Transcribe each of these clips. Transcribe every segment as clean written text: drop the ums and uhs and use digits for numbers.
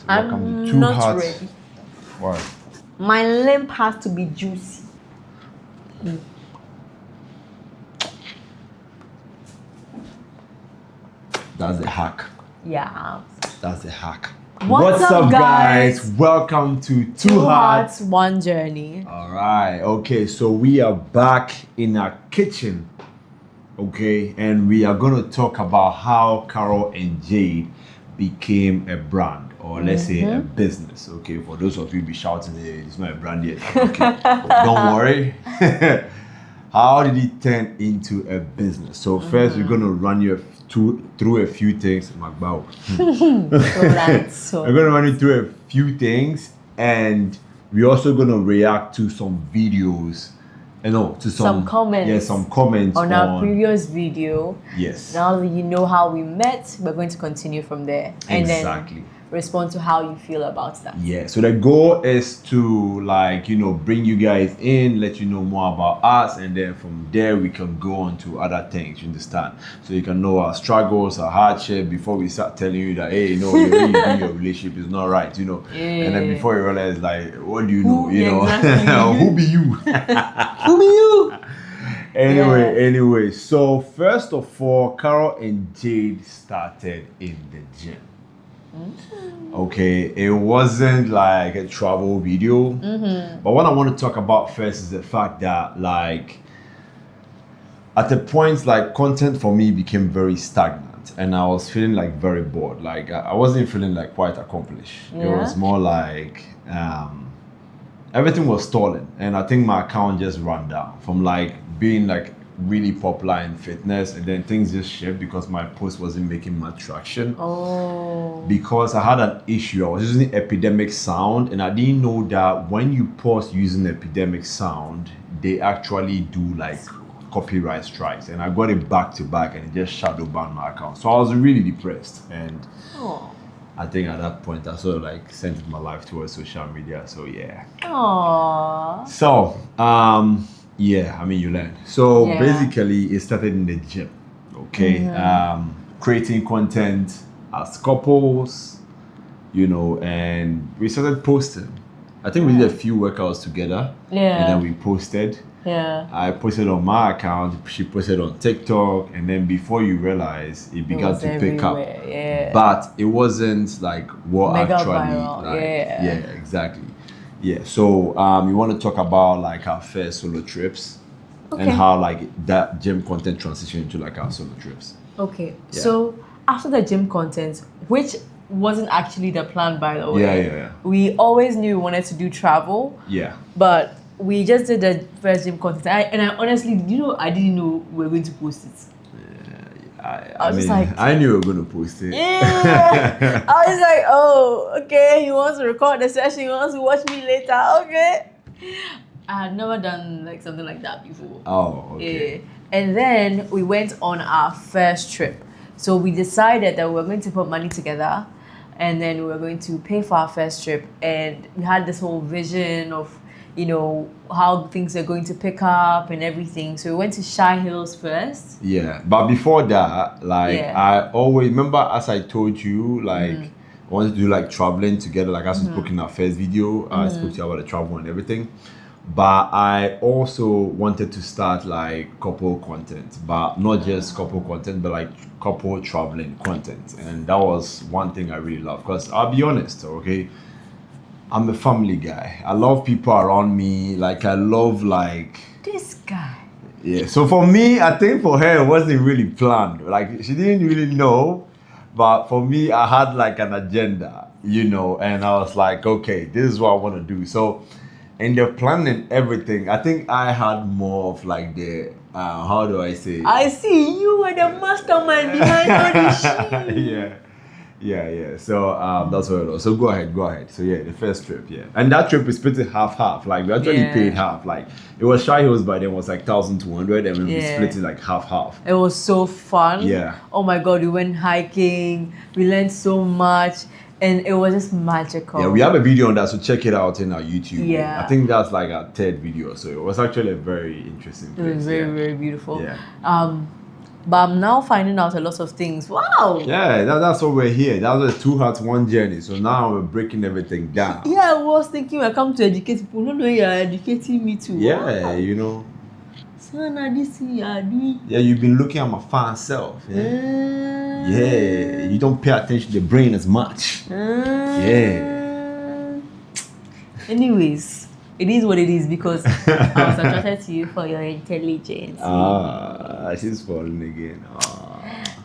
welcome to I'm Two not Hearts. ready. Why? My limp has to be juicy. That's the hack. Yeah. That's the hack. What's up, guys? Welcome to Two Hearts, One Journey. All right. Okay, so we are back in our kitchen. Okay, and we are going to talk about how Carol and Jade became a brand, or let's say a business. Okay, for those of you be shouting, hey, it's not a brand yet. Okay, don't worry. How did it turn into a business? So first, we're going to run you through a few things. Magbow. We're going to run you through a few things, and we're also going to react to some videos. To some comments. Yeah, some comments on our previous video. Yes. Now that you know how we met, we're going to continue from there. And exactly. Then respond to how you feel about that. Yeah. So the goal is to bring you guys in, let you know more about us, and then from there we can go on to other things. You understand? So you can know our struggles, our hardship before we start telling you that the way you do your relationship is not right. Yeah. And then before you realize what do you know? Exactly. Who be you? Who be you? Anyway, so first of all, Carol and Jade started in the gym. Okay, it wasn't like a travel video, but what I want to talk about first is the fact that at the point content for me became very stagnant, and I was feeling very bored. I wasn't feeling quite accomplished. Yeah. It was more everything was stalling, and I think my account just ran down from being really popular in fitness, and then things just shift because my post wasn't making much traction. Because I had an issue. I was using Epidemic Sound, and I didn't know that when you post using Epidemic Sound, they actually do copyright strikes, and I got it back to back, and it just shadow banned my account. So I was really depressed, and I think at that point I sort of centered my life towards social media. So yeah. Aww. So yeah, I mean, you learn. So basically, it started in the gym, okay? Creating content as couples, and we started posting. I think we did a few workouts together, and then we posted. Yeah. I posted on my account, she posted on TikTok, and then before you realize, it began to pick up. Yeah. But it wasn't what mega actually, viral. yeah, exactly. Yeah, so you want to talk about our first solo trips, and how that gym content transitioned into our solo trips. Okay, so after the gym content, which wasn't actually the plan, by the way. Yeah. We always knew we wanted to do travel. Yeah. But we just did the first gym content. And I honestly, I didn't know we were going to post it. I mean, I knew we were going to post it. Yeah. I was like, oh, okay, he wants to record the session, he wants to watch me later, okay. I had never done something like that before. Oh, okay. Yeah. And then we went on our first trip. So we decided that we were going to put money together, and then we were going to pay for our first trip. And we had this whole vision of how things are going to pick up and everything. So we went to Shy Hills first. Yeah, but before that, I always remember, as I told you, I wanted to do traveling together, as we spoke in our first video. I spoke to you about the travel and everything. But I also wanted to start couple content, but not just couple content, but couple traveling content. And that was one thing I really love, because I'll be honest, okay, I'm a family guy. I love people around me. I love this guy. Yeah. So for me, I think for her it wasn't really planned. She didn't really know, but for me, I had an agenda, and I was okay, this is what I want to do. So in the planning everything, I think I had more of the how do I say? I see you were the mastermind behind all this shit. Yeah. So that's what it was. So go ahead. So yeah, the first trip, and that trip is split half. We actually paid half. It was Shy Hills, by then was 1,200, and we split it half. It was so fun. Yeah. Oh my God, we went hiking. We learned so much. And it was just magical. Yeah, we have a video on that, so check it out in our YouTube. Yeah. I think that's our third video, so it was actually a very interesting place. It was very, very beautiful. Yeah. But I'm now finding out a lot of things. Wow. Yeah, that's what we're here. That was a 2 hearts, 1 journey. So now we're breaking everything down. Yeah, I was thinking I come to educate people. No, you're educating me too. Yeah, Wow. you know. Son, this you are doing. Yeah, you've been looking at my fine self. Yeah. Yeah, you don't pay attention to the brain as much. Yeah. Anyways, it is what it is because I was attracted to you for your intelligence. She's falling again.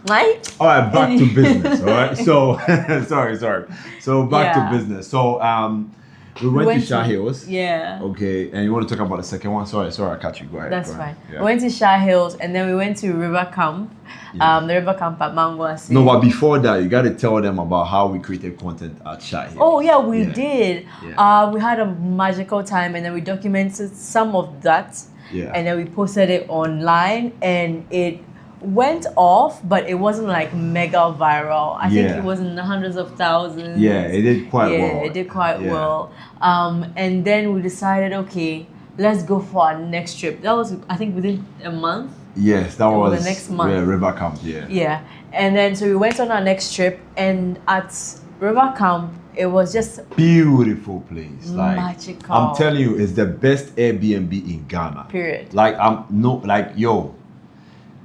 Right? All right, back to business. All right. So, sorry. So back to business. So, we went to Shah Hills. Yeah. Okay, and you want to talk about the second one? Sorry, I catch you. Go ahead. That's fine. Yeah. We went to Shah Hills and then we went to River Camp. Yeah. The River Camp at Mangoasi. No, but before that, you got to tell them about how we created content at Shah Hills. Oh yeah, we did. Yeah. We had a magical time and then we documented some of that. Yeah. And then we posted it online and it went off, but it wasn't like mega viral. I think it was in the hundreds of thousands. Yeah, it did quite well. Yeah, it did quite well. And then we decided, okay, let's go for our next trip. That was, I think, within a month. Yes, that was the next month. Yeah, River Camp. Yeah. Yeah, and then so we went on our next trip, and at River Camp, it was just beautiful place. Like magical. I'm telling you, it's the best Airbnb in Ghana. Period. Like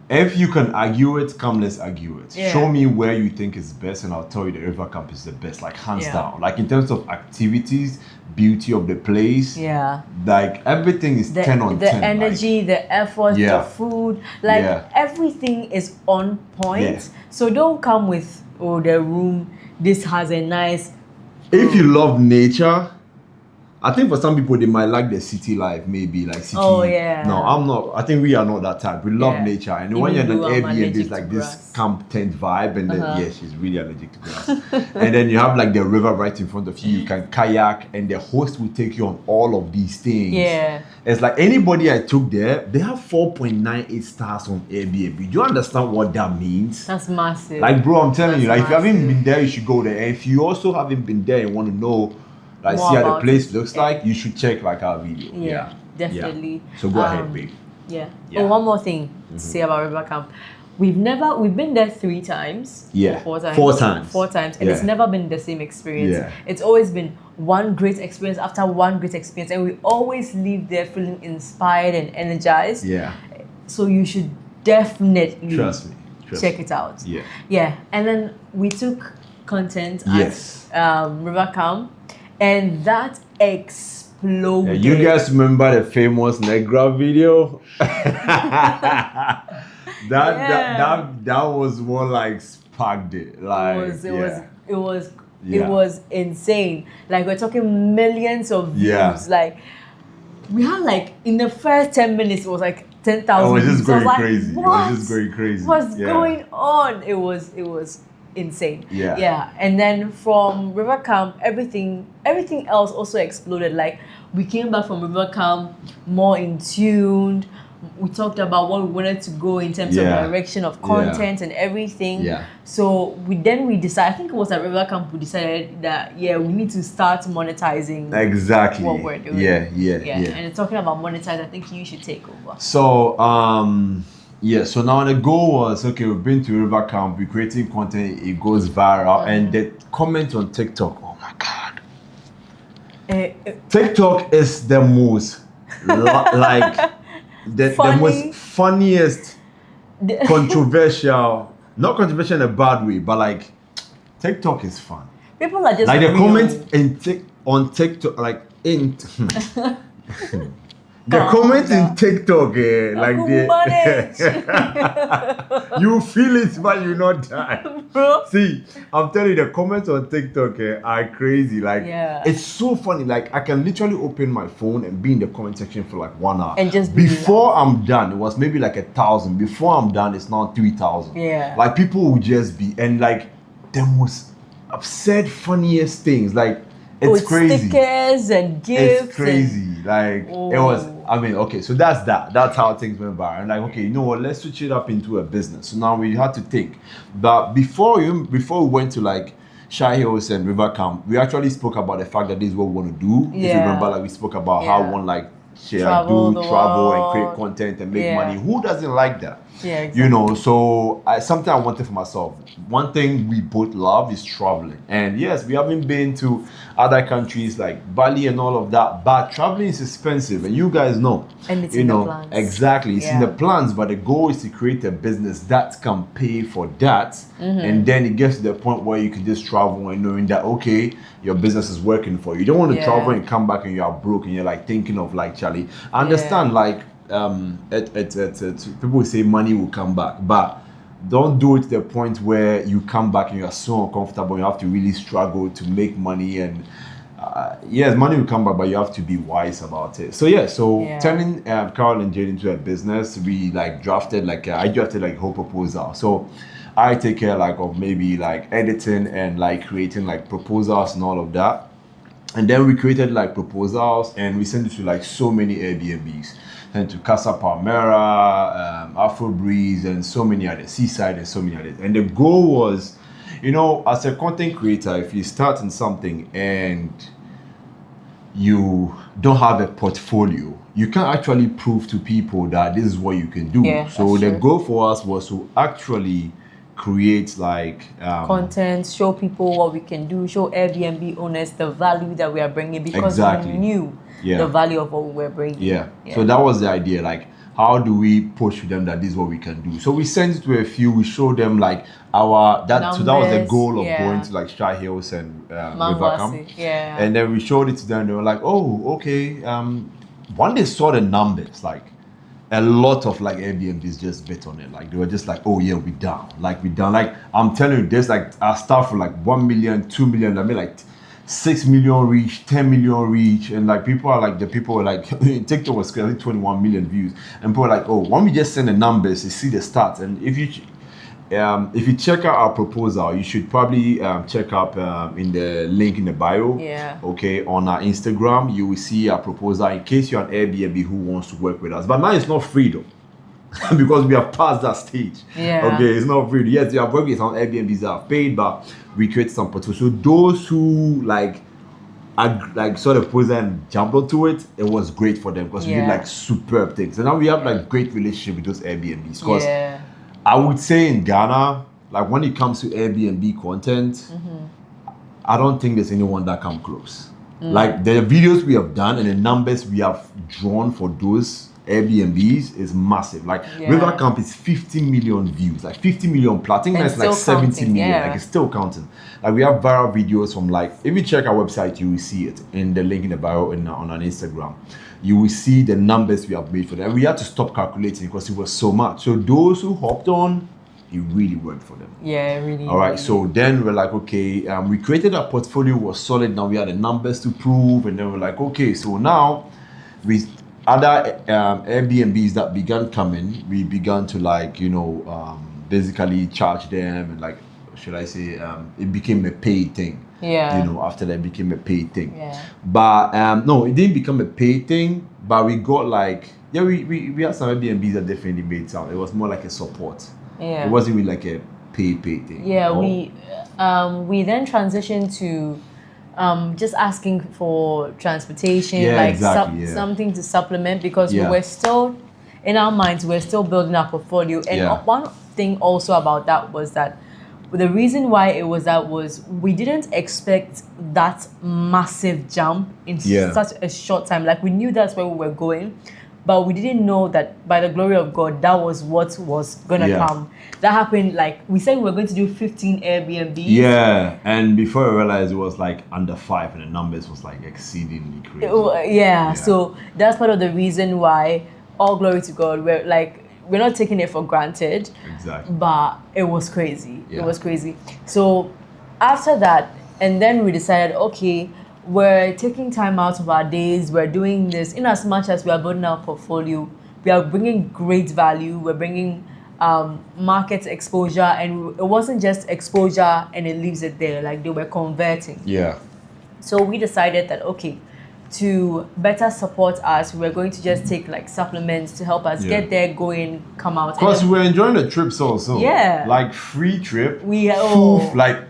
if you can argue it, come let's argue it. Yeah. Show me where you think is best, and I'll tell you the River Camp is the best, like hands down. Like in terms of activities, beauty of the place. Yeah. Like everything is 10 on 10. The energy, the effort, the food, like everything is on point. Yeah. So don't come with the room. This has a nice. If you love nature, I think for some people they might like the city life, maybe like city. Oh yeah. No, I'm not. I think we are not that type. We love nature, and Even when you're in an though I'm Airbnb, it's allergic like to this grass. camp tent vibe, and then she's really allergic to grass. And then you have like the river right in front of you. You can kayak, and the host will take you on all of these things. Yeah. It's like anybody I took there, they have 4.98 stars on Airbnb. Do you understand what that means? That's massive. Like, bro, I'm telling you, like if you haven't massive. been there, you should go there. And if you also haven't been there and want to know, like, More see how the about place looks like, you should check like our video. Yeah, definitely. Yeah. So go ahead, babe. Yeah. Yeah. Oh, one more thing to say about River Camp. We've been there 3 times. Yeah. Or 4 times. 4 times. 4 times. And it's never been the same experience. Yeah. It's always been one great experience after one great experience. And we always leave there feeling inspired and energized. Yeah. So you should definitely Trust me. check it out. Yeah. Yeah. And then we took content Yes. at River Camp. And that exploded. Yeah, you guys remember the famous Negra video? that was what like sparked it. Like it was insane. Like we're talking millions of views. Yeah. Like we had like in the first 10 minutes it was like 10,000 it was views. just I was going like, crazy. What? It was just going crazy. What's going on? It was insane. Yeah. Yeah. And then from River Camp, everything else also exploded. Like we came back from River Camp more in tuned. We talked about what we wanted to go in terms of direction of content and everything. Yeah. So we decided, I think it was at River we decided that we need to start monetizing exactly what we're doing. Yeah. And talking about monetize, I think you should take over. So so now the goal was, okay, we've been to River Camp, we're creating content, it goes viral, and the comment on TikTok, oh my God. TikTok is the most, like, the most funniest, controversial, not controversial in a bad way, but like, TikTok is fun. People are just like the real. comments on TikTok, like, the comments in TikTok, like you feel it, but you not die. Bro. See, I'm telling you, the comments on TikTok are crazy. Like, it's so funny. Like, I can literally open my phone and be in the comment section for like 1 hour. And just before I'm done, it was maybe like 1,000. Before I'm done, it's now 3,000. Yeah. Like, people will just be, and like, the most absurd, funniest things. Like, it's crazy. Stickers and gifts. It's crazy. Like, it was, I mean, okay, so that's that. That's how things went by. And like, okay, you know what, let's switch it up into a business. So now we had to think. But before we went to like Shah Hills and River Camp, we actually spoke about the fact that this is what we want to do. If you remember, like we spoke about how we want like travel the and world. create content and make money. Who doesn't like that? Yeah, exactly. You know, so something I wanted for myself. One thing we both love is traveling. And yes, we haven't been to other countries like Bali and all of that, but traveling is expensive, and you guys know. And it's you in the know, plans. exactly. It's in the Yeah. plans, but the goal is to create a business that can pay for that. And then it gets to the point where you can just travel and knowing that, okay, your business is working for you. You don't want to Yeah. travel and come back and you are broke and you're like thinking of like, Charlie, I understand, like, people say money will come back, but don't do it to the point where you come back and you're so uncomfortable. You have to really struggle to make money, and yes, money will come back, but you have to be wise about it. So turning Carol and Jane into a business, we like drafted like I drafted like whole proposal. So I take care like of maybe like editing and like creating like proposals and all of that. And then we created like proposals and we sent it to like so many Airbnbs. And to Casa Palmera, Afro Breeze, and so many others, Seaside, and so many others. And the goal was, you know, as a content creator, if you start in something and you don't have a portfolio, you can actually prove to people that this is what you can do. Yeah, so the true. goal for us was to actually create like content, show people what we can do, show Airbnb owners the value that we are bringing, because we knew the value of what we were bringing. So that was the idea, like how do we push to them that this is what we can do. So we sent it to a few, we showed them like our numbers, so that was the goal of going to like Shy Hills and Rivercamp. And then we showed it to them, they were like, oh, okay. When they saw the numbers, like a lot of like Airbnbs just bet on it. Like they were just like, oh yeah, we down. Like I'm telling you, there's like our stuff for like 1 million, 2 million, I mean like 6 million reach, 10 million reach, and like people were like TikTok was getting 21 million views, and people were like, oh, when we just send the numbers, you see the stats. And if you check out our proposal, you should probably check up in the link in the bio. Okay, on our Instagram, you will see our proposal in case you're an Airbnb who wants to work with us. But now it's not free though. Because we have passed that stage. Okay, it's not free. Yes, we have worked with some Airbnbs that have paid, but we create some portfolio. So those who like saw the proposal and jumped onto it, it was great for them because we did like superb things. And now we have like great relationship with those Airbnbs. Because I would say in Ghana, like when it comes to Airbnb content, I don't think there's anyone that come close. Like the videos we have done and the numbers we have drawn for those Airbnbs is massive. Like Rivercamp is 50 million views, like 50 million plus. I think that's like 70 million. Like it's still counting. Like we have viral videos from like, if you check our website, you will see it in the link in the bio on our Instagram. You will see the numbers we have made for them. We had to stop calculating because it was so much. So those who hopped on, it really worked for them. Really. All right. So then we're like, okay, we created a portfolio, was solid. Now we had the numbers to prove, and then we're like, okay, so now with other Airbnbs that began coming, we began to like, basically charge them, and like, should I say, it became a paid thing. After that it became a paid thing. But no, it didn't become a paid thing, but we got like, we had some Airbnbs that definitely made sound. It was more like a support. It wasn't really like a paid thing. We then transitioned to just asking for transportation, something to supplement, because we were still, in our minds, we're still building our portfolio. And one thing also about that was that the reason why it was that was we didn't expect that massive jump in such a short time. Like we knew that's where we were going, but we didn't know that by the glory of God, that was what was gonna come. That happened, like we said we were going to do 15 Airbnbs. And before I realized it was like under 5 and the numbers was like exceedingly crazy. So that's part of the reason why, all glory to God, we're not taking it for granted. But it was crazy. It was crazy. So after that, and then we decided, okay, we're taking time out of our days, we're doing this. In as much as we are building our portfolio, we are bringing great value, we're bringing market exposure, and it wasn't just exposure and it leaves it there, like they were converting. So we decided that, okay, to better support us, we're going to just take like supplements to help us get there, going, come out. Because we're enjoying the trips also. Like free trip, like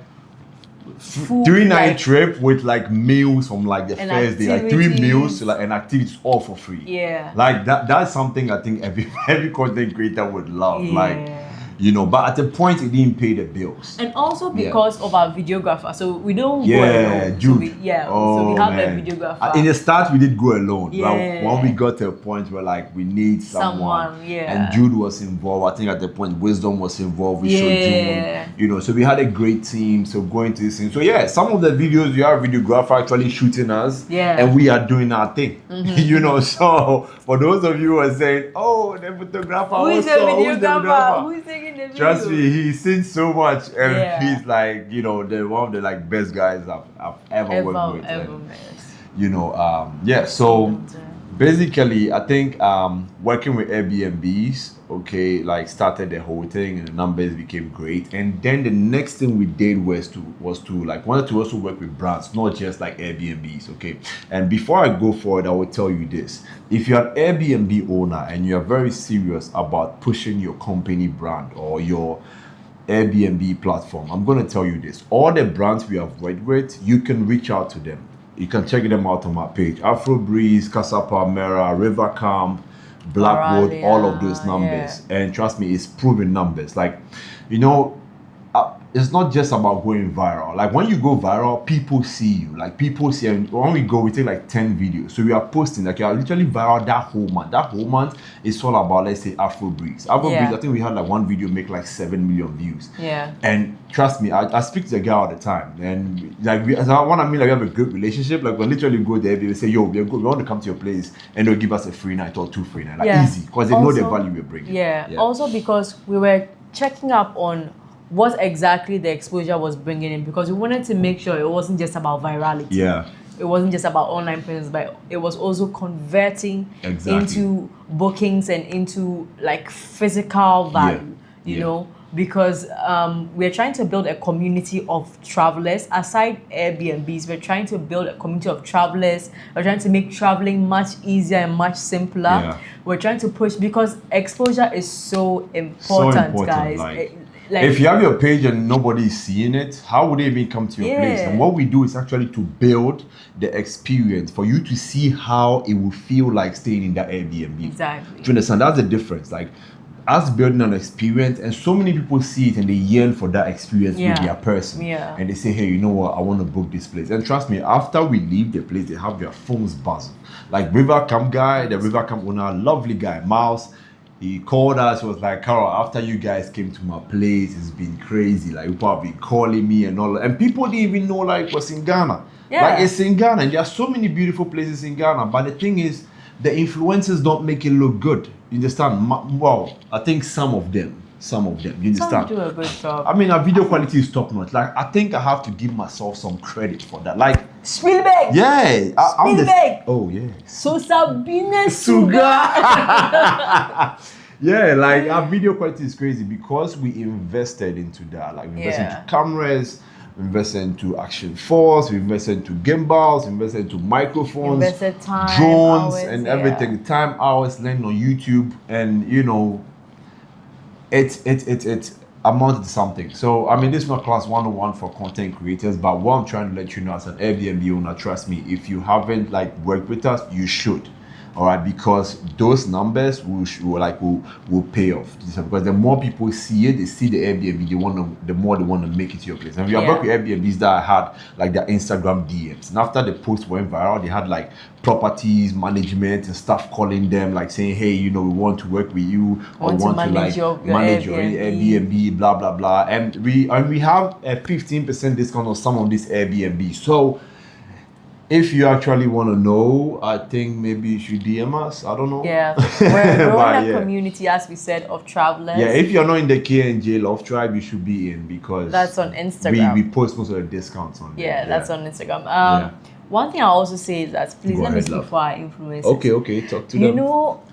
food, 3 night like, trip with like meals from like the and first day, like 3 meals activities. like and activities all for free. Yeah. Like that's something I think every content creator would love. Like, Yeah. you know, but at the point it didn't pay the bills. And also because of our videographer, so we don't go Yeah, alone. Jude. So we have a videographer. In the start, we did go alone. Yeah. Like, when we got to a point where like we need someone, yeah. and Jude was involved. I think at the point Wisdom was involved. We showed Yeah. June, you know. So we had a great team. So going to this thing. So yeah, some of the videos we have videographer actually shooting us, Yeah. and we are doing our thing. You know. So for those of you who are saying, "Oh, the photographer, Who is the videographer? Who is taking the video? Trust me, he's seen so much, and Yeah. he's like, you know, one of the like best guys I've ever worked with. Ever And, met. you know, yeah. So basically, I think working with Airbnbs, okay, like started the whole thing, and the numbers became great. And then the next thing we did was to like wanted to also work with brands, not just like Airbnbs, okay. And before I go forward, I will tell you this: if you're an Airbnb owner and you are very serious about pushing your company brand or your Airbnb platform, I'm going to tell you this: all the brands we have worked with, you can reach out to them. You can check them out on my page: Afro Breeze, Casa Palmera, River Camp, Blackwood, Auralia, all of those numbers. And trust me, it's proven numbers. Like, you know, it's not just about going viral. Like, when you go viral, people see you. Like, people see, and when we go, we take like 10 videos. So we are posting, like, you are literally viral that whole month. That whole month is all about, let's say, Afro Breeze. Afro Breeze, I think we had like one video make like 7 million views. Yeah. And trust me, I speak to the girl all the time. And like, we have a good relationship. Like, we literally go there, they say, yo, we're good. We want to come to your place, and they'll give us a free night or 2 free nights. Like, easy. Because they know the value we're bringing. Yeah. Also because we were checking up on what exactly the exposure was bringing in, because we wanted to make sure it wasn't just about virality. Yeah. It wasn't just about online presence, but it was also converting into bookings and into like physical value, you know, because we're trying to build a community of travelers. Aside Airbnbs, we're trying to build a community of travelers. We're trying to make traveling much easier and much simpler. Yeah. We're trying to push, because exposure is so important, guys. Like, if you have your page and nobody is seeing it, how would they even come to your place? And what we do is actually to build the experience for you to see how it will feel like staying in that Airbnb. Exactly. Do you understand? That's the difference. Like, us building an experience, and so many people see it and they yearn for that experience with their person. Yeah. And they say, hey, you know what? I want to book this place. And trust me, after we leave the place, they have their phones buzzing. Like, River Camp guy, the River Camp owner, lovely guy, Miles. He called us, was like, Carol, after you guys came to my place, it's been crazy. Like, people have been calling me and all that. And people didn't even know, like, it was in Ghana. Yeah. Like, it's in Ghana. And there are so many beautiful places in Ghana. But the thing is, the influencers don't make it look good. You understand? Well, I think some of them. You understand? Some do a good job. I mean, our video quality is top notch. Like, I think I have to give myself some credit for that. Like, Spielberg. yeah. Spielberg. Oh, yeah. So Sabine Suga. Yeah, like, our video quality is crazy because we invested into that. Like, we invested into cameras, we invested into Action Force, we invested into gimbals, we invested into microphones, invested time, drones, hours, and everything. Time, hours, learning on YouTube, and you know, it's amounted to something. So I mean, this is not class 101 for content creators, but what I'm trying to let you know as an Airbnb owner, trust me, if you haven't like worked with us, you should. All right, because those numbers will pay off. Because the more people see it, they see the Airbnb, the more they want to make it to your place. And we have worked with Airbnbs that I had like their Instagram DMs, and after the post went viral, they had like properties management and stuff calling them, like saying, hey, you know, we want to work with you, or want to like manage your Airbnb, blah blah blah. And we have a 15% discount on some of these Airbnbs. So if you actually want to know, I think maybe you should DM us. I don't know. Yeah, we're growing a community, as we said, of travelers. Yeah, if you're not in the KNJ Love Tribe, you should be in, because that's on Instagram. We post most of the discounts on there. Yeah, that's on Instagram. One thing I'll also say is that please let me speak for our influencers. Okay, talk to them. You know,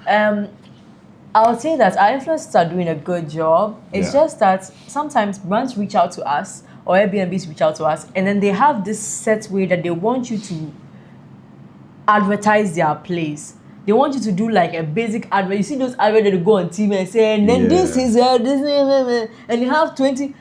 I'll say that our influencers are doing a good job. It's just that sometimes brands reach out to us, or Airbnbs reach out to us, and then they have this set way that they want you to advertise their place. They want you to do like a basic advert. You see those adverts that go on TV and say, and then this is this, and you have 20.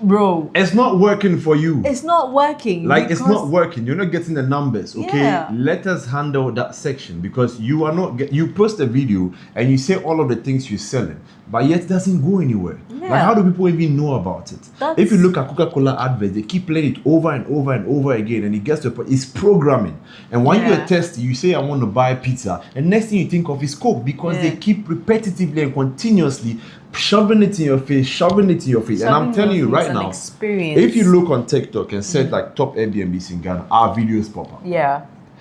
bro, It's not working for you. it's not working. Like it's not because- working. You're not getting the numbers. Okay, Yeah. let us handle that section because you are not. You post a video and you say all of the things you're selling, but yet it doesn't go anywhere. Like Yeah. how do people even know about it? That's- If you look at Coca-Cola adverts, they keep playing it over and over and over again, and it gets to a point. It's programming. And when you're Yeah. testing, you say I want to buy pizza, and next thing you think of is Coke because they Yeah. keep repetitively and continuously shoving it in your face, shoving it in your face. And I'm Something telling you is right an now, experience. if you look on TikTok and search like top Airbnbs in Ghana, our videos pop up. Yeah.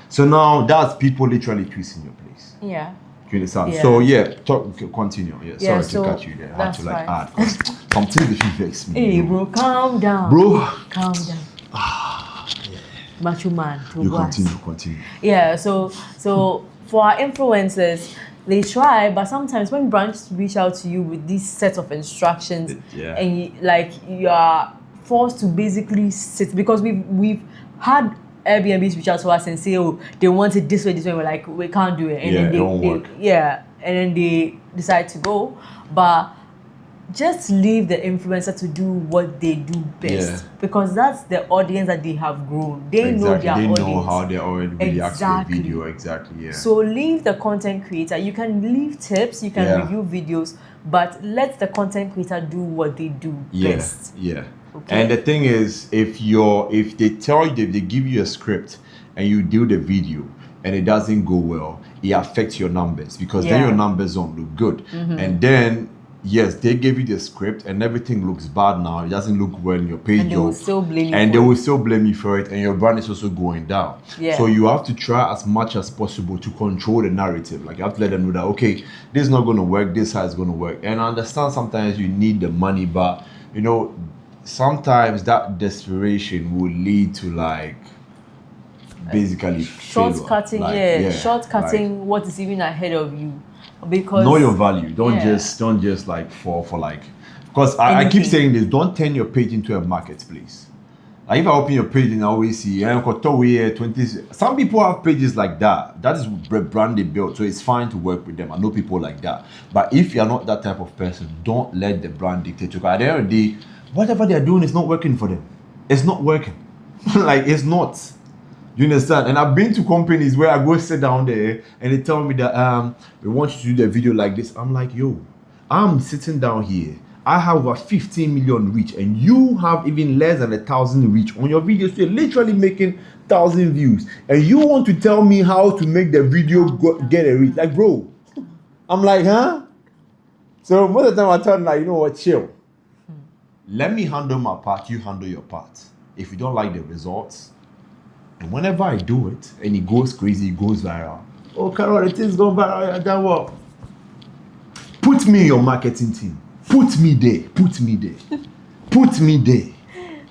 So now that's people literally twisting your place. Yeah. You understand? Yeah. So yeah, continue. Yeah, Yeah, sorry so to cut you there. I had that's to like fine. add 'cause something that you vex me. Hey, you know. bro, calm down. Bro, Calm down. Macho man. To you what? continue. Yeah, so for our influencers, they try, but sometimes when brands reach out to you with this set of instructions, Yeah. and you are forced to basically sit because we've had Airbnbs reach out to us and say, oh, they want it this way, we're like, we can't do it, and Yeah, then it won't work. and then they decide to go, but just leave the influencer to do what they do best Yeah. because that's the audience that they have grown. They know Exactly. their They audience. know how they already react to Exactly. the video. Exactly. Yeah. So leave the content creator. You can leave tips, you can Yeah. review videos, but let the content creator do what they do best. Yeah. Okay. And the thing is, if they tell you, if they give you a script and you do the video and it doesn't go well, it affects your numbers because then Yeah. your numbers don't look good. And then yes, they gave you the script and everything looks bad now. It doesn't look well in your page. And they will still blame you And for they it. will still blame you for it, and your brand is also going down. Yeah. So you have to try as much as possible to control the narrative. Like you have to let them know that okay, this is not going to work. This how it's going to work. And I understand sometimes you need the money, but you know, sometimes that desperation will lead to like basically failure. Shortcutting, Like, shortcutting what is even ahead of you. like, Because know your value. Don't Yeah. just like fall for like. Because I keep Anything. saying this. Don't turn your page into a marketplace. Like if I open your page and I always see 20. Some people have pages like that. That is the brand they built, so it's fine to work with them. I know people like that. But if you're not that type of person, don't let the brand dictate you. 'Cause at the end of the day, whatever they're doing is not working for them. It's not working. Like it's not. You understand? And I've been to companies where I go sit down there and they tell me that we want you to do the video like this. I'm like, yo, I'm sitting down here. I have over 15 million reach, and you have even less than 1,000 reach on your videos. So you're literally making 1,000 views, and you want to tell me how to make the video get a reach? Like, bro, I'm like, huh? So most of the time I tell them, like, you know what, chill. Let me handle my part. You handle your part. If you don't like the results, and whenever I do it, and it goes crazy, it goes viral. Oh, Carol, the thing's gone viral. That what? Put me in your marketing team. Put me there. Put me there. Put me there.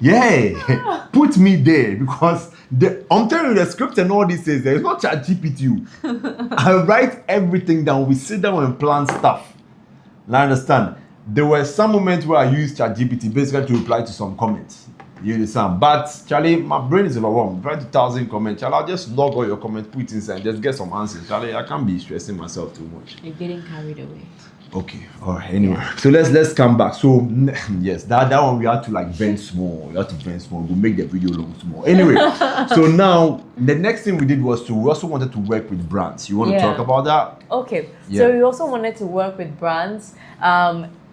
Yeah. Put me there because I'm telling you the script and all this is there. It's not ChatGPT. I write everything down. We sit down and plan stuff. And I understand. There were some moments where I used ChatGPT basically to reply to some comments. You understand? But Charlie, my brain is overwhelmed. Write 1,000 comments. Charlie, I'll just log all your comments, put it inside, just get some answers. Charlie, I can't be stressing myself too much. you're getting carried away. Okay, all right. Anyway, so let's come back. So yes, that one we had to like vent small. We had to vent small. We'll make the video long small. Anyway, so now the next thing we did was we also wanted to work with brands. You want to Yeah. talk about that? Okay, Yeah. so we also wanted to work with brands,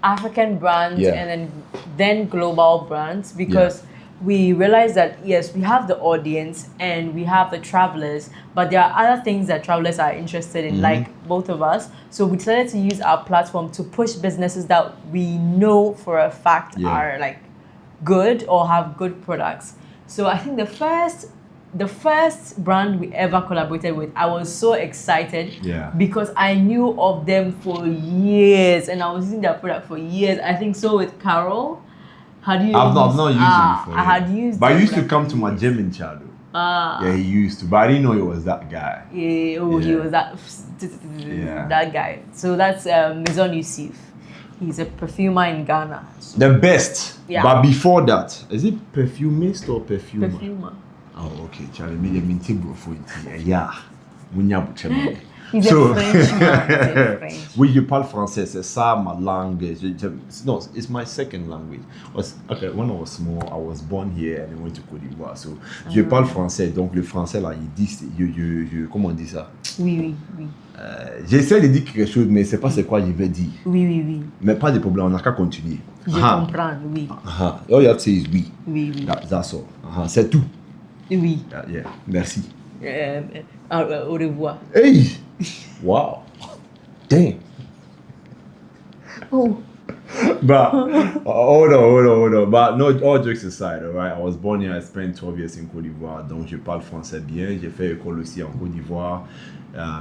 African brands, Yeah. and then global brands because we realized that yes, we have the audience and we have the travelers, but there are other things that travelers are interested in, like both of us. So we decided to use our platform to push businesses that we know for a fact are like good or have good products. So I think the first brand we ever collaborated with, I was so excited because I knew of them for years and I was using their product for years. I think so with Carol. I've not used it before. I had used but it he used for to like come to years. my gym in Chado. Yeah, he used to, but I didn't know he was that guy. He Yeah. was Yeah. that guy. So that's Maison Yusuf. He's a perfumer in Ghana. The best. Yeah. But before that, is it perfumist or perfumer? Perfumer. Oh, okay. Charlie, made a minty bro for it. Yeah. He's a Frenchman. He's a French. Oui, je parle français. C'est ça ma langue. No, it's my second language. Okay, when I was small, I was born here and I went to Côte d'Ivoire. So, je parle français. Donc, le français, là, il dit... comment on dit ça? Oui. J'essaie de dire quelque chose, mais c'est pas c'est quoi je vais dire. Oui. Mais pas de problème, on n'a qu'à continuer. Je comprends, oui. All you have to say is oui. Oui. That's all. C'est tout. Oui. Yeah. Merci. Au revoir. Hey! Wow. Damn. Oh. But hold on. But no, all jokes aside, all right. I was born here. I spent 12 years in Côte d'Ivoire, donc je parle français bien. J'ai fait école aussi en Côte d'Ivoire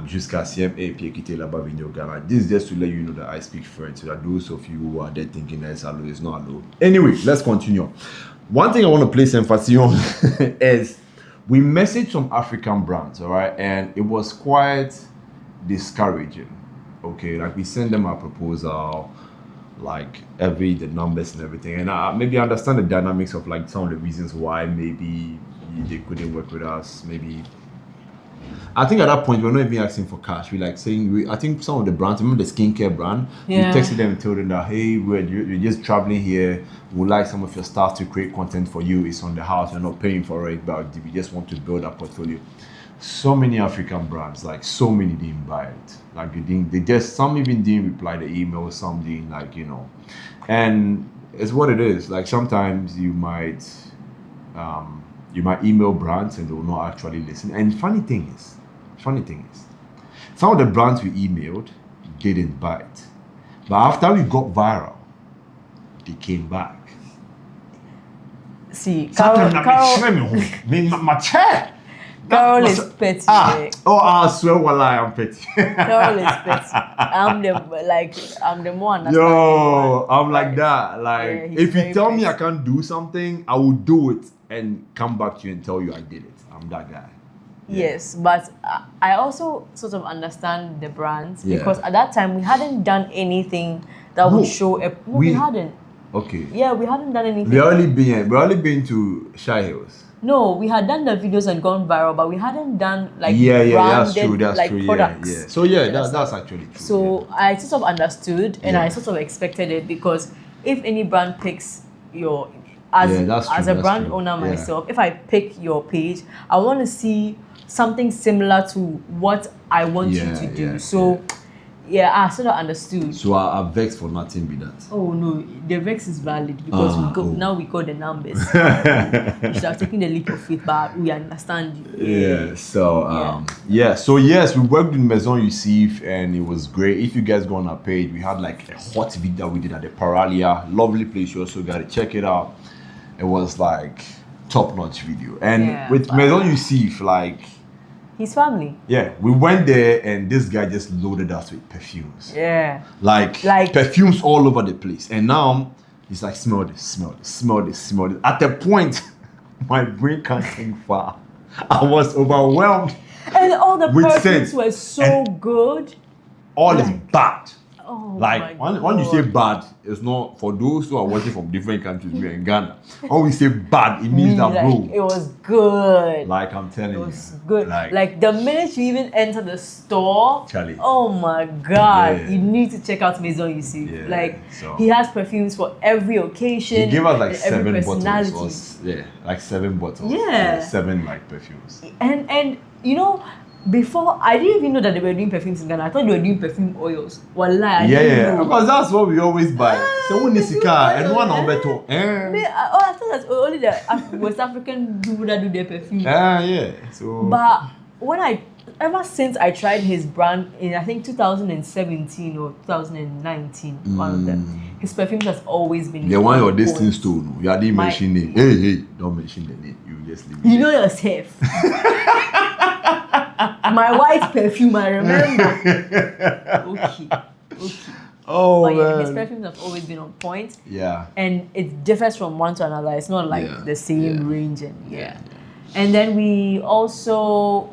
jusqu'à CM et puis quitté là-bas venu au Ghana. This is just to let you know that I speak French. So that those of you who are there thinking that it's not alone. Anyway, let's continue. One thing I want to place emphasis on is we messaged some African brands, all right, and it was quite discouraging. Okay, like we sent them a proposal, like the numbers and everything, and maybe I understand the dynamics of like some of the reasons why maybe they couldn't work with us. Maybe I think at that point we're not even asking for cash. We're like saying I think some of the brands, remember the skincare brand, we texted them and told them that hey, you're just traveling here. We would like some of your staff to create content for you. It's on the house. You're not paying for it, but we just want to build a portfolio. So many African brands, like so many didn't buy it. Like some even didn't reply the email, some didn't, like, you know. And it's what it is. Like sometimes you might email brands and they will not actually listen. And funny thing is, some of the brands we emailed didn't buy it. But after we got viral, they came back. See, Carol is petty. I swear, wallah, I'm petty. Carol is petty. I'm the one. Yo, I'm like that. Like, Yeah, if you very tell me I petty. can't do something, I will do it and come back to you and tell you I did it. I'm that guy. Yes, but I also sort of understand the brands Yeah. because at that time we hadn't done anything that would show a. No, we hadn't. Okay. Yeah, we hadn't done anything. We only been to Shy Hills. No, we had done the videos and gone viral, but we hadn't done like That's branded true. That's like true. products. Yeah. So that's actually true. So I sort of understood and Yeah. I sort of expected it because if any brand picks your as that's true, as a that's brand true. owner Yeah. myself, if I pick your page, I want to see something similar to what I want you to do. So I sort of understood. So I vexed for nothing with that. Oh no, the vex is valid because now we got the numbers. You should have taken the leap of faith, but we understand you. Yeah. So yes, we worked with Maison Youssef and it was great. If you guys go on our page, we had like a hot video we did at the Paralia, lovely place. You also got to check it out. It was like top-notch video, and with Maison Youssef, like. His family. Yeah, we went there and this guy just loaded us with perfumes. Yeah. Like perfumes all over the place. And now he's like, smell this. At the point, my brain can't think far. I was overwhelmed. And all the perfumes scent. were so good. All is bad. Oh Like my when you God. say bad, it's not for those who are watching from different countries. We're in Ghana. When we say bad, it means that bro. It was good. Like I'm telling you, It was good. Like, Like the minute you even enter the store, Charlie. oh my God, Yeah. you need to check out Maison Youssef. Yeah, Like so- he has perfumes for every occasion. he gave us like and every 7 personality. bottles. Like 7 bottles. Yeah. 7 like perfumes. And you know, before I didn't even know that they were doing perfumes in Ghana. I thought they were doing perfume oils. Wallahi, I didn't know. Because that's what we always buy. So when it's car and one on better. I thought that's only the West African people that do their perfume. Yeah. So But ever since I tried his brand in I think 2017 or 2019, one of them, his perfumes has always been. the one your on distance point. to no. You didn't My- mention name. Hey, don't mention the name. You just leave it. You know yourself. My white perfume, I remember. Okay. Oh But yeah, man. his perfumes have always been on point. Yeah. And it differs from one to another. It's not like Yeah, the same yeah. range and And then we also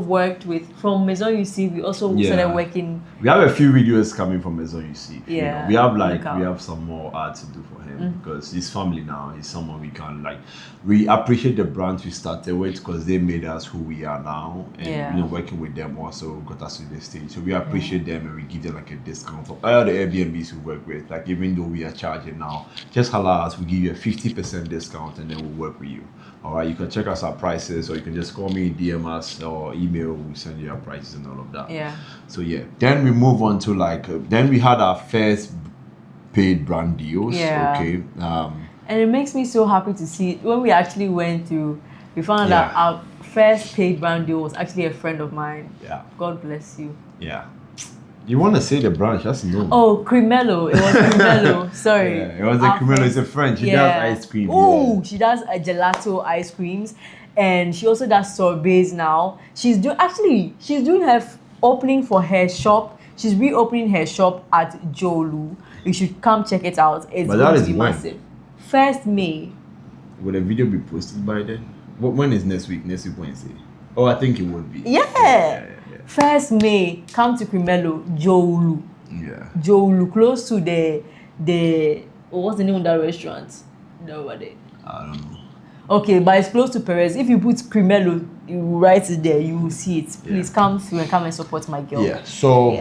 worked with from Maison UC. We also started working. We have a few videos coming from Maison UC. Yeah, we have some more art to do for him because he's family now. He's someone we can like. We appreciate the brands we started with because they made us who we are now, and working with them also got us to this stage. So we appreciate them and we give them like a discount for all the Airbnbs we work with. Like even though we are charging now, just holla us. We give you a 50% discount and then we'll work with you. All right, you can check us our prices, or you can just call me, DM us, or email. We send you our prices and all of that. Yeah. So then we move on to then we had our first paid brand deals. Yeah. Okay. And it makes me so happy to see when we actually went through. We found out our first paid brand deal was actually a friend of mine. Yeah. God bless you. Yeah. You want to say the brand? Just know. Oh, Cremello. It was Cremello. Sorry. Yeah, it was a Cremello. It's a friend. She does ice cream. Oh, she does a gelato ice creams, and she also does sorbets now. She's doing her opening for her shop. She's reopening her shop at Jolu. You should come check it out. It's going to be massive. 1st May. Will the video be posted by then? When is next week? Next week Wednesday. Oh, I think it would be. Yeah. 1st May, come to Cremello, Jolu. Yeah. Jolu, close to the what's the name of that restaurant? Nobody. I don't know. Okay, but it's close to Perez. If you put Cremello, you write it there, you will see it. Please come through and come and support my girl. Yeah. So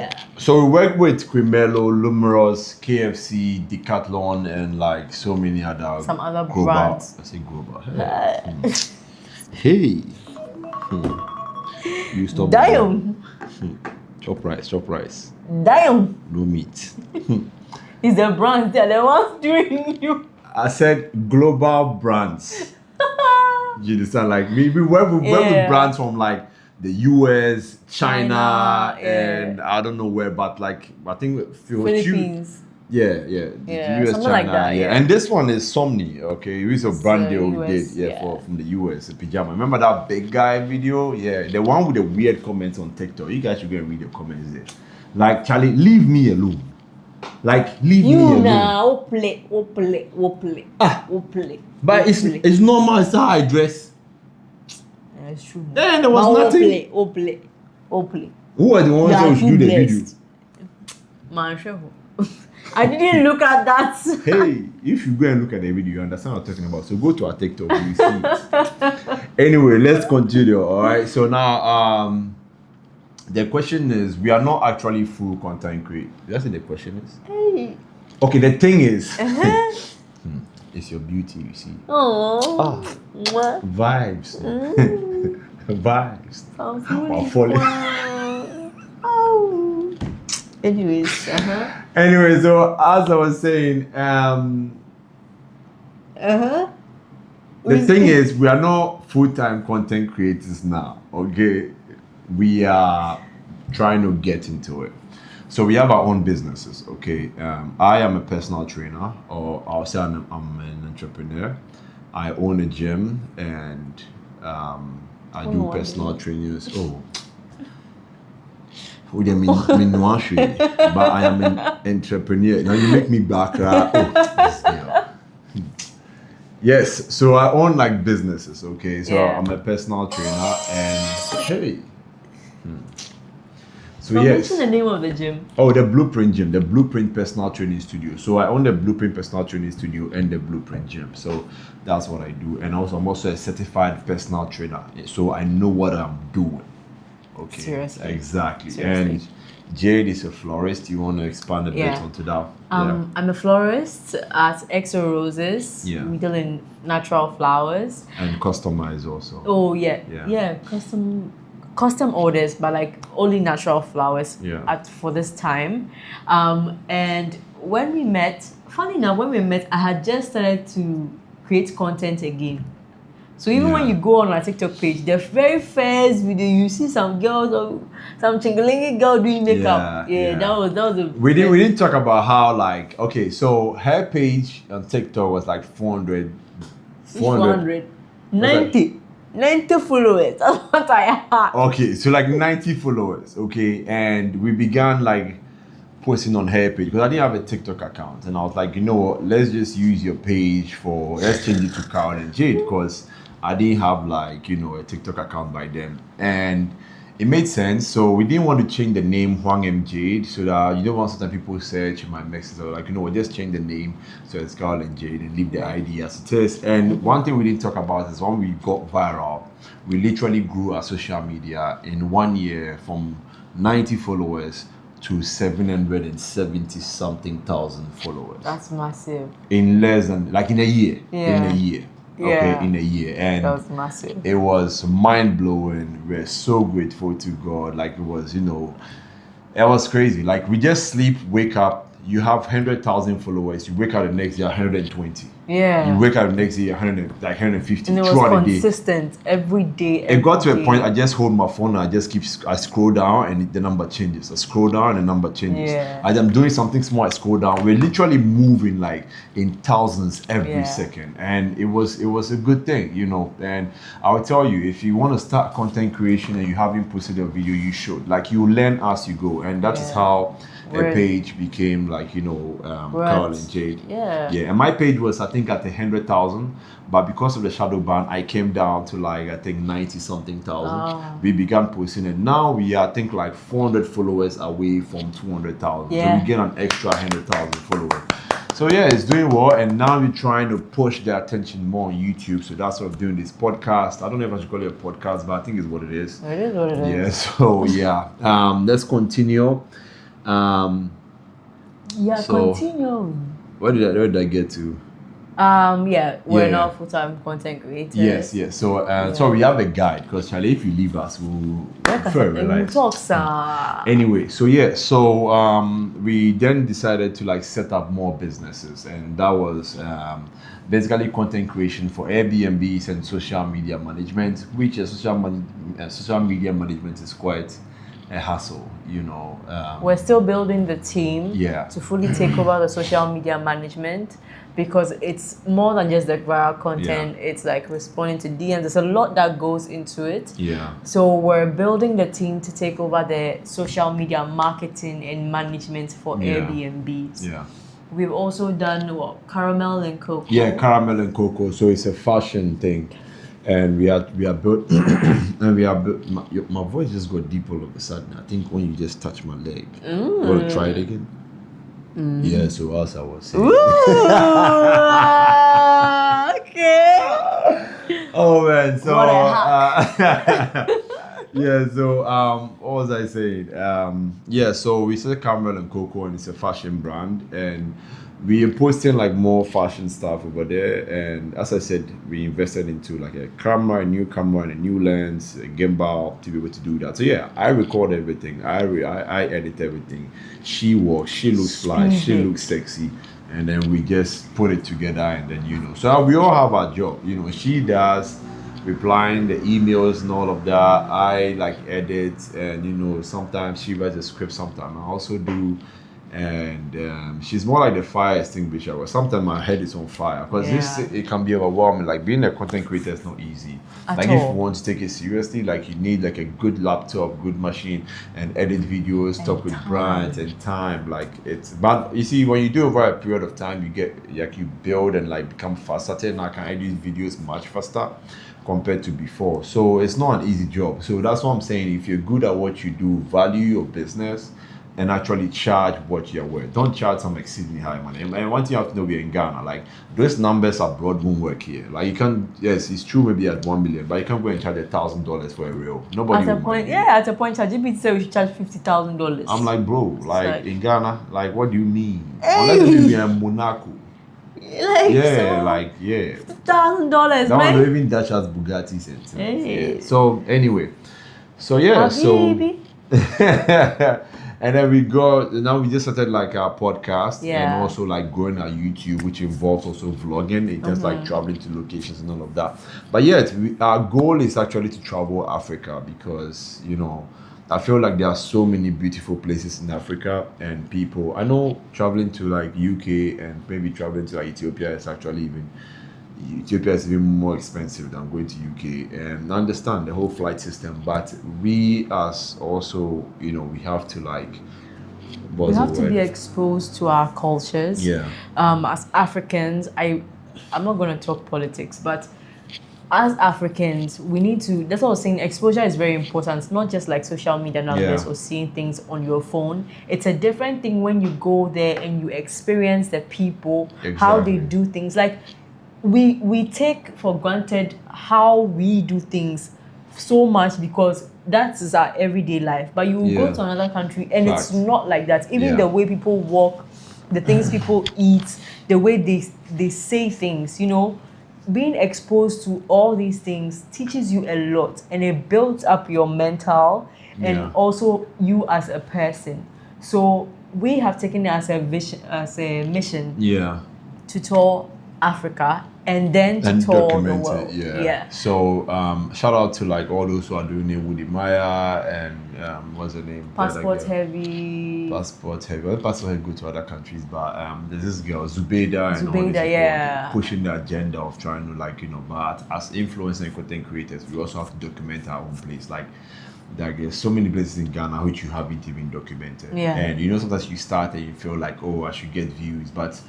we work with Cremello, Lumerous, KFC, Decathlon, and like so many other brands. I say global. Hey. You stop. Damn. Chop rice. Damn. No meat. It's the brands there, the ones doing you. I said global brands. You understand? Like we work with brands from like the US, China, and I don't know where, but like I think Philippines. US, something China, like that. Yeah. And this one is Somni. Okay, it was a brand deal we did. From the US, a pajama. Remember that big guy video? Yeah, the one with the weird comments on TikTok. You guys should go and read the comments there. Like Charlie, leave me alone. Like leave me alone. You now play. But it's normal. It's how I dress. Yeah, it's true. Then there was nothing. Play. Who are the ones that should do the video? Man, I didn't look at that. Hey, if you go and look at the video, you understand what I'm talking about. So go to our TikTok, you see it. Anyway, let's continue. All right. So now, the question is, we are not actually full content creators. That's what the question is. Hey. Okay, the thing is, it's your beauty, you see. Oh. Vibes. Vibes. Sounds really Oh. Anyways, Anyway, so as I was saying, the thing is, we are not full-time content creators now. Okay, we are trying to get into it. So we have our own businesses. Okay, I am a personal trainer, or I'll say I'm an entrepreneur. I own a gym and I do personal trainings. But I am an entrepreneur. Now you make me back. Yes, so I own like businesses. Okay, so I'm a personal trainer and So mention the name of the gym. Oh, the Blueprint Gym, the Blueprint Personal Training Studio. So I own the Blueprint Personal Training Studio and the Blueprint Gym. So that's what I do. And also I'm also a certified personal trainer. So I know what I'm doing. Okay. Seriously. Exactly. Seriously. And Jade is a florist. You want to expand a bit onto that? I'm a florist at Exo Roses. Yeah. We deal in natural flowers. And customize also. Oh yeah. Custom orders, but like only natural flowers for this time. And when we met, funny enough, I had just started to create content again. So even when you go on our TikTok page, the very first video you see some girls or some chingalingy girl doing makeup. That was the we didn't talk about how like so her page on TikTok was like 400 90 followers. That's what I had. Okay, so like 90 followers. Okay, and we began like posting on her page because I didn't have a TikTok account, and I was like, you know what, let's just use your page let's change it to Carol and Jade because I didn't have like, a TikTok account by then. And it made sense. So we didn't want to change the name Huang M Jade so that you don't want certain people search my messages or like, we'll just change the name so it's Carl and Jade and leave the ID as it is. And one thing we didn't talk about is when we got viral, we literally grew our social media in 1 year from 90 followers to 770 something thousand followers. That's massive. In less than, like in a year. Yeah. In a year. Yeah. Okay, in a year. And That was massive. it was mind blowing. We're so grateful to God. Like it was, it was crazy. Like we just sleep, wake up, you have 100,000 followers, you wake up the next day 120. Yeah. You wake up the next day 150 And it was throughout the day. consistent every day. It got to a day. point I just hold my phone and I scroll down and the number changes. I scroll down and the number changes. Yeah. As I'm doing something small, I scroll down. We're literally moving like in thousands every second. And it was a good thing, And I will tell you, if you want to start content creation and you haven't posted a video, you should. Like you learn as you go. And that is how a page became like, Carol and Jade. Yeah. Yeah. And my page was I think at 100,000, but because of the shadow ban, I came down to like I think 90 something thousand. Oh. We began posting it. Now we are I think like 400 followers away from 200,000. Yeah. So we get an extra 100,000 followers. So yeah, it's doing well, and now we're trying to push the attention more on YouTube. So that's what I'm doing this podcast. I don't know if I should call it a podcast, but I think it's what it is. It is what it is. Yeah. So yeah, let's continue. Continue. Where did I get to? We're now full-time content creators. Yes. So we have a guide because Charlie, if you leave us, we'll talk, sir. Anyway, so we then decided to like set up more businesses, and that was basically content creation for Airbnbs and social media management, which social media management is quite a hassle, We're still building the team Yeah. to fully take over the social media management, because it's more than just the viral content. It's like responding to DMs. There's a lot that goes into it. Yeah. So we're building the team to take over the social media marketing and management for Airbnbs. Yeah. We've also done caramel and cocoa. Yeah, caramel and cocoa. So it's a fashion thing, and we are built, and we are built. My voice just got deep all of a sudden. I think when you just touch my leg. You want to try it again? Yeah. So as I was saying. Okay. Oh man. So. What a Yeah, so what was I saying? So we said caramel and cocoa, and it's a fashion brand, and we are posting like more fashion stuff over there. And as I said, we invested into like a new camera, and a new lens, a gimbal to be able to do that. So yeah, I record everything. I edit everything. She walks. She looks fly. She looks sexy. And then we just put it together, and then So we all have our job. She does replying the emails and all of that. I like edit, and sometimes she writes a script, sometimes I also do. And she's more like the fire extinguisher, where sometimes my head is on fire because it can be overwhelming. Like being a content creator is not easy. If you want to take it seriously, like you need like a good laptop, good machine, and edit videos, and talk with brands and time. Like but you see, when you do over a period of time, you get like you build and like become faster. And I can edit videos much faster compared to before. So it's not an easy job. So that's what I'm saying. If you're good at what you do, value your business and actually charge what you're worth. Don't charge some exceedingly high money. And one thing you have to know, we're in Ghana. Like those numbers abroad won't work here. Like you can't. Yes, it's true. Maybe at 1 million, but you can't go and charge $1,000 for a reel. Nobody. At a point, ChatGPT said we should charge $50,000. I'm like, bro. Like in Ghana, like what do you mean? Unless you be in Monaco. $1,000, man. That one don't even dash as Bugatti cents. Yeah. So anyway, so and then now we just started like our podcast and also like growing our YouTube, which involves also vlogging. It's just like traveling to locations and all of that. But our goal is actually to travel Africa because, I feel like there are so many beautiful places in Africa and people. I know traveling to like UK and maybe traveling to like Ethiopia is even more expensive than going to UK, and I understand the whole flight system, but we as also, we have to like we have to be exposed to our cultures. Yeah. As Africans, I'm not going to talk politics, but as Africans, we need to, that's what I was saying, exposure is very important. Not just like social media nowadays or seeing things on your phone. It's a different thing when you go there and you experience the people, how they do things. Like, we take for granted how we do things so much because that is our everyday life. But you will go to another country and it's not like that. Even the way people walk, the things people eat, the way they say things, you know, being exposed to all these things teaches you a lot, and it builds up your mental and also you as a person. So we have taken it as a vision, as a mission, to tour Africa and then to tour the world. So shout out to like all those who are doing it with the Maya and what's her name? Passport Heavy. Passport Heavy. Well, Passport Heavy go to other countries, but there's this girl Zubeida and all these people pushing the agenda of trying to, like, you know. But as influencers and content creators, we also have to document our own place. Like there's so many places in Ghana which you haven't even documented. And you know, sometimes you start and you feel like, oh, I should get views, but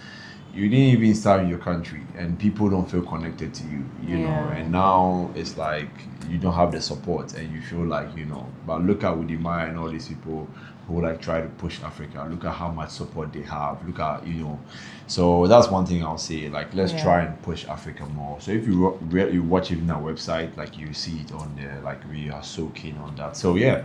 you didn't even start in your country and people don't feel connected to you, you know. And now it's like you don't have the support and you feel like, you know. But look at Udimaya and all these people who like try to push Africa. Look at how much support they have. Look at, you know. So that's one thing I'll say. Like, let's try and push Africa more. So if you watch it in our website, like you see it on there. Like, we are so keen on that. So yeah,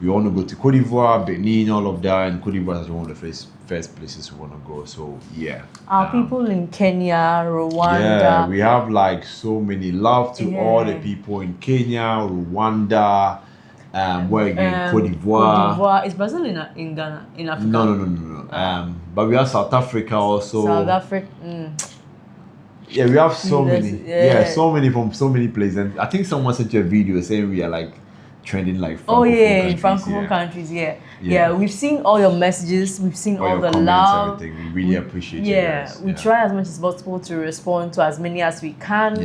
we want to go to Cote d'Ivoire, Benin, all of that, and Cote d'Ivoire is one of the first places we want to go. So yeah, our people in Kenya, Rwanda. Yeah, we have like so many. Love to all the people in Kenya, Rwanda. Where again? Cote d'Ivoire. Cote d'Ivoire. Is Brazil in Ghana, in Africa? No. But we have South Africa also. South Africa. Yeah, we have so many. So many from so many places. And I think someone sent you a video saying we are like trending like in Francophone countries. Yeah, we've seen all your messages, we've seen all the comments, love. everything. We really appreciate you guys. We try as much as possible to respond to as many as we can.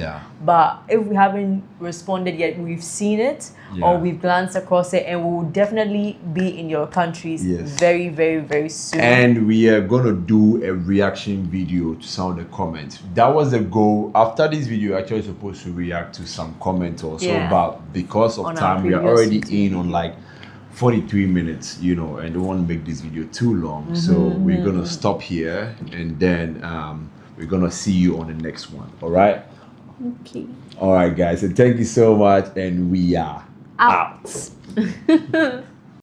But if we haven't responded yet, we've seen it or we've glanced across it, and we will definitely be in your countries very, very, very soon. And we are gonna do a reaction video to some of the comments. That was the goal. After this video, actually supposed to react to some comments also, but because of time, we are already in on like 43 minutes, you know, and don't want to make this video too long. So we're gonna stop here, and then we're gonna see you on the next one. All right? Okay. All right, guys. So thank you so much, and we are out.